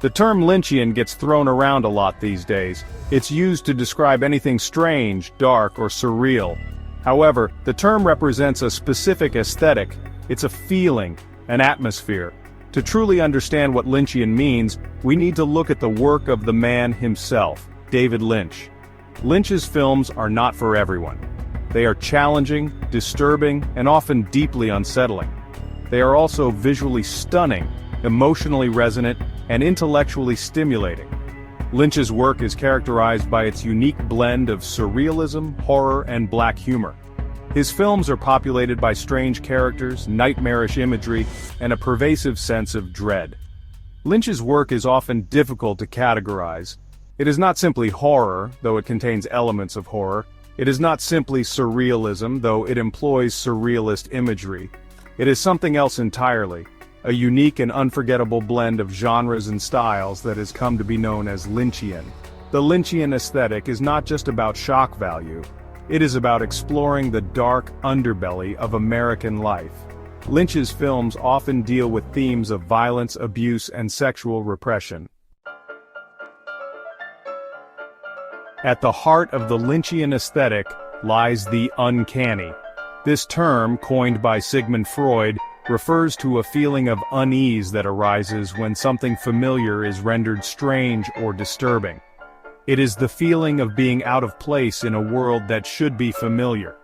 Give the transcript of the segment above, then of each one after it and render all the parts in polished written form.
The term Lynchian gets thrown around a lot these days. It's used to describe anything strange, dark, or surreal. However, the term represents a specific aesthetic. It's a feeling, an atmosphere. To truly understand what Lynchian means, we need to look at the work of the man himself, David Lynch. Lynch's films are not for everyone. They are challenging, disturbing, and often deeply unsettling. They are also visually stunning, emotionally resonant, and intellectually stimulating. Lynch's work is characterized by its unique blend of surrealism, horror, and black humor. His films are populated by strange characters, nightmarish imagery, and a pervasive sense of dread. Lynch's work is often difficult to categorize. It is not simply horror, though it contains elements of horror. It is not simply surrealism, though it employs surrealist imagery. It is something else entirely, a unique and unforgettable blend of genres and styles that has come to be known as Lynchian. The Lynchian aesthetic is not just about shock value. It is about exploring the dark underbelly of American life. Lynch's films often deal with themes of violence, abuse, and sexual repression. At the heart of the Lynchian aesthetic lies the uncanny. This term, coined by Sigmund Freud, refers to a feeling of unease that arises when something familiar is rendered strange or disturbing. It is the feeling of being out of place in a world that should be familiar.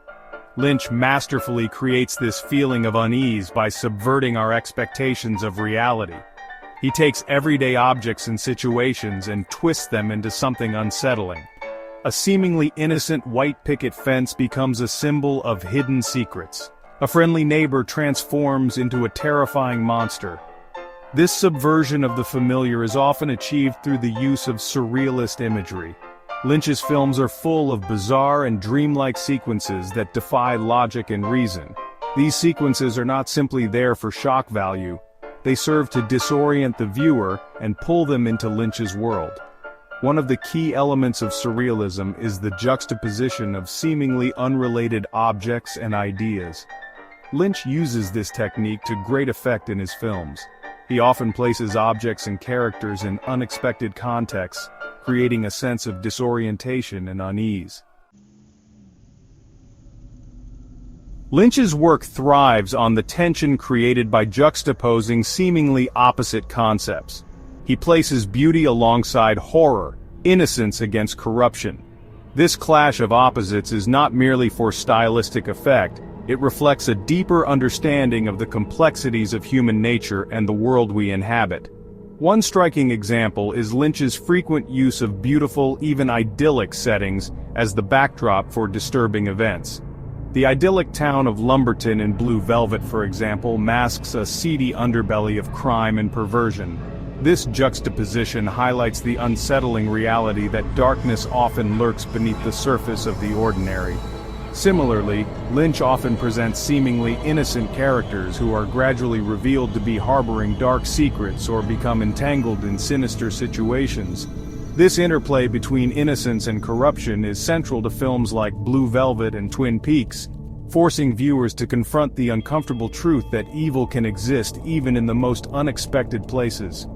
Lynch masterfully creates this feeling of unease by subverting our expectations of reality. He takes everyday objects and situations and twists them into something unsettling. A seemingly innocent white picket fence becomes a symbol of hidden secrets. A friendly neighbor transforms into a terrifying monster. This subversion of the familiar is often achieved through the use of surrealist imagery. Lynch's films are full of bizarre and dreamlike sequences that defy logic and reason. These sequences are not simply there for shock value. They serve to disorient the viewer and pull them into Lynch's world. One of the key elements of surrealism is the juxtaposition of seemingly unrelated objects and ideas. Lynch uses this technique to great effect in his films. He often places objects and characters in unexpected contexts, creating a sense of disorientation and unease. Lynch's work thrives on the tension created by juxtaposing seemingly opposite concepts. He places beauty alongside horror, innocence against corruption. This clash of opposites is not merely for stylistic effect. It reflects a deeper understanding of the complexities of human nature and the world we inhabit. One striking example is Lynch's frequent use of beautiful, even idyllic settings as the backdrop for disturbing events. The idyllic town of Lumberton in Blue Velvet, for example, masks a seedy underbelly of crime and perversion. This juxtaposition highlights the unsettling reality that darkness often lurks beneath the surface of the ordinary. Similarly, Lynch often presents seemingly innocent characters who are gradually revealed to be harboring dark secrets or become entangled in sinister situations. This interplay between innocence and corruption is central to films like Blue Velvet and Twin Peaks, forcing viewers to confront the uncomfortable truth that evil can exist even in the most unexpected places.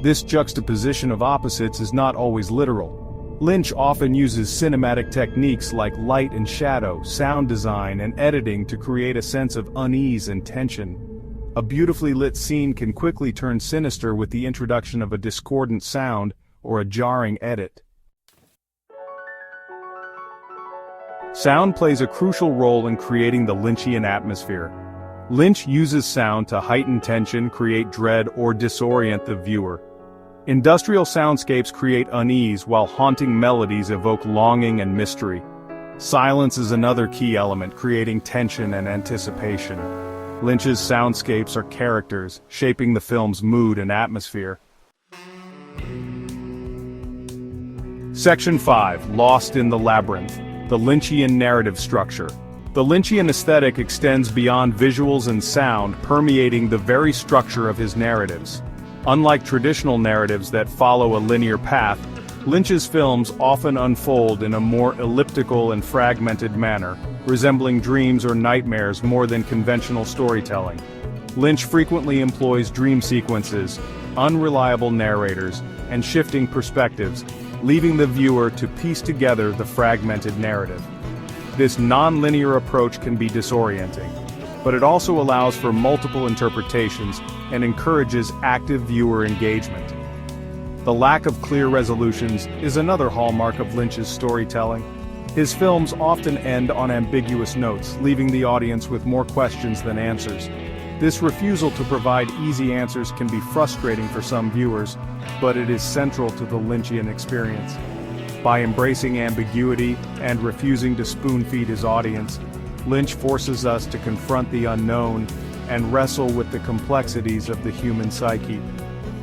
This juxtaposition of opposites is not always literal. Lynch often uses cinematic techniques like light and shadow, sound design, and editing to create a sense of unease and tension. A beautifully lit scene can quickly turn sinister with the introduction of a discordant sound or a jarring edit. Sound plays a crucial role in creating the Lynchian atmosphere. Lynch uses sound to heighten tension, create dread, or disorient the viewer. Industrial soundscapes create unease while haunting melodies evoke longing and mystery. Silence is another key element, creating tension and anticipation. Lynch's soundscapes are characters, shaping the film's mood and atmosphere. Section 5. Lost in the Labyrinth. The Lynchian narrative structure. The Lynchian aesthetic extends beyond visuals and sound, permeating the very structure of his narratives. Unlike traditional narratives that follow a linear path, Lynch's films often unfold in a more elliptical and fragmented manner, resembling dreams or nightmares more than conventional storytelling. Lynch frequently employs dream sequences, unreliable narrators, and shifting perspectives, leaving the viewer to piece together the fragmented narrative. This non-linear approach can be disorienting, but it also allows for multiple interpretations and encourages active viewer engagement. The lack of clear resolutions is another hallmark of Lynch's storytelling. His films often end on ambiguous notes, leaving the audience with more questions than answers. This refusal to provide easy answers can be frustrating for some viewers, but it is central to the Lynchian experience. By embracing ambiguity and refusing to spoon-feed his audience, Lynch forces us to confront the unknown and wrestle with the complexities of the human psyche.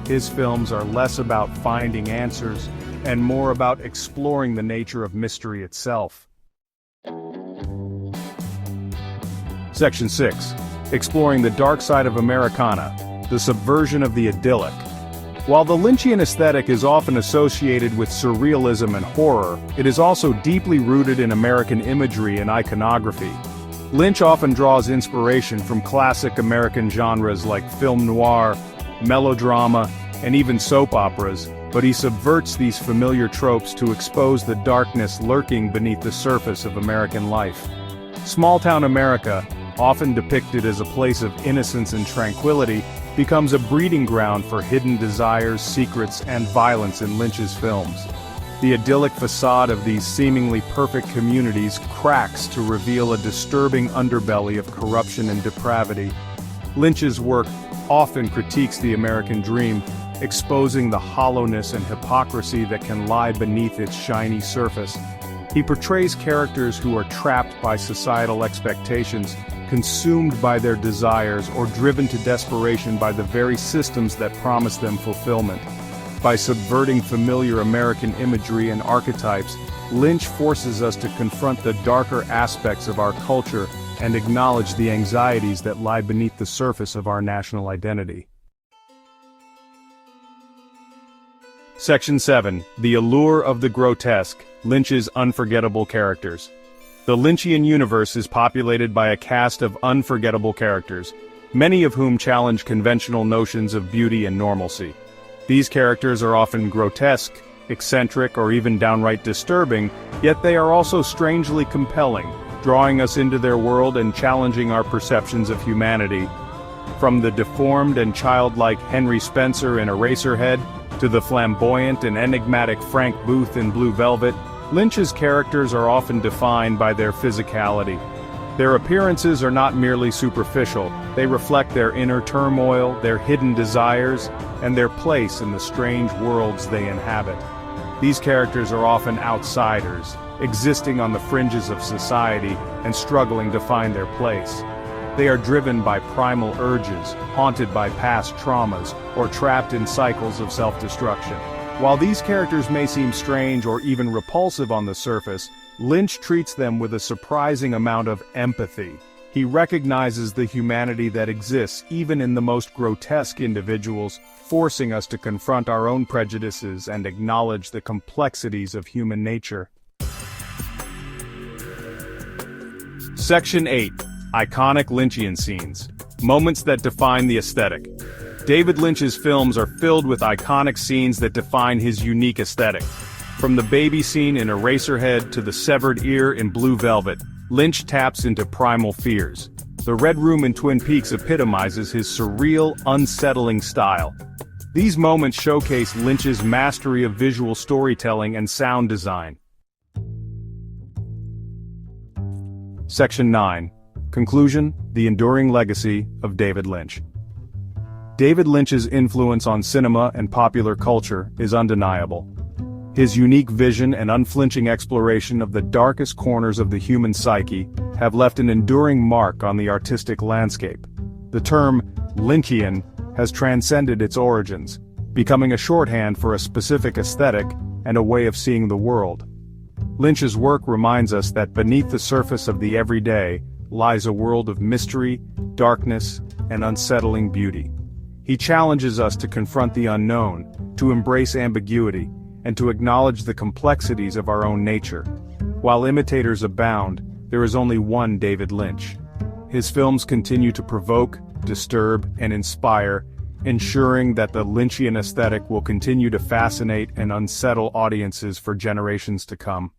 His films are less about finding answers and more about exploring the nature of mystery itself. Section 6. Exploring the dark side of Americana, the subversion of the idyllic. While the Lynchian aesthetic is often associated with surrealism and horror, it is also deeply rooted in American imagery and iconography. Lynch often draws inspiration from classic American genres like film noir, melodrama, and even soap operas, but he subverts these familiar tropes to expose the darkness lurking beneath the surface of American life. Small-town America, often depicted as a place of innocence and tranquility, becomes a breeding ground for hidden desires, secrets, and violence in Lynch's films. The idyllic facade of these seemingly perfect communities cracks to reveal a disturbing underbelly of corruption and depravity. Lynch's work often critiques the American dream, exposing the hollowness and hypocrisy that can lie beneath its shiny surface. He portrays characters who are trapped by societal expectations, consumed by their desires, or driven to desperation by the very systems that promise them fulfillment. By subverting familiar American imagery and archetypes, Lynch forces us to confront the darker aspects of our culture and acknowledge the anxieties that lie beneath the surface of our national identity. Section 7. The Allure of the Grotesque, Lynch's Unforgettable Characters. The Lynchian universe is populated by a cast of unforgettable characters, many of whom challenge conventional notions of beauty and normalcy. These characters are often grotesque, eccentric, or even downright disturbing, yet they are also strangely compelling, drawing us into their world and challenging our perceptions of humanity. From the deformed and childlike Henry Spencer in Eraserhead, to the flamboyant and enigmatic Frank Booth in Blue Velvet, Lynch's characters are often defined by their physicality. Their appearances are not merely superficial, they reflect their inner turmoil, their hidden desires, and their place in the strange worlds they inhabit. These characters are often outsiders, existing on the fringes of society and struggling to find their place. They are driven by primal urges, haunted by past traumas, or trapped in cycles of self-destruction. While these characters may seem strange or even repulsive on the surface, Lynch treats them with a surprising amount of empathy. He recognizes the humanity that exists even in the most grotesque individuals, forcing us to confront our own prejudices and acknowledge the complexities of human nature. Section 8. Iconic Lynchian Scenes. Moments that define the aesthetic. David Lynch's films are filled with iconic scenes that define his unique aesthetic. From the baby scene in Eraserhead to the severed ear in Blue Velvet, Lynch taps into primal fears. The Red Room in Twin Peaks epitomizes his surreal, unsettling style. These moments showcase Lynch's mastery of visual storytelling and sound design. Section 9. Conclusion: The enduring legacy of David Lynch. David Lynch's influence on cinema and popular culture is undeniable. His unique vision and unflinching exploration of the darkest corners of the human psyche have left an enduring mark on the artistic landscape. The term Lynchian has transcended its origins, becoming a shorthand for a specific aesthetic and a way of seeing the world. Lynch's work reminds us that beneath the surface of the everyday lies a world of mystery, darkness, and unsettling beauty. He challenges us to confront the unknown, to embrace ambiguity, and to acknowledge the complexities of our own nature. While imitators abound, there is only one David Lynch. His films continue to provoke, disturb, and inspire, ensuring that the Lynchian aesthetic will continue to fascinate and unsettle audiences for generations to come.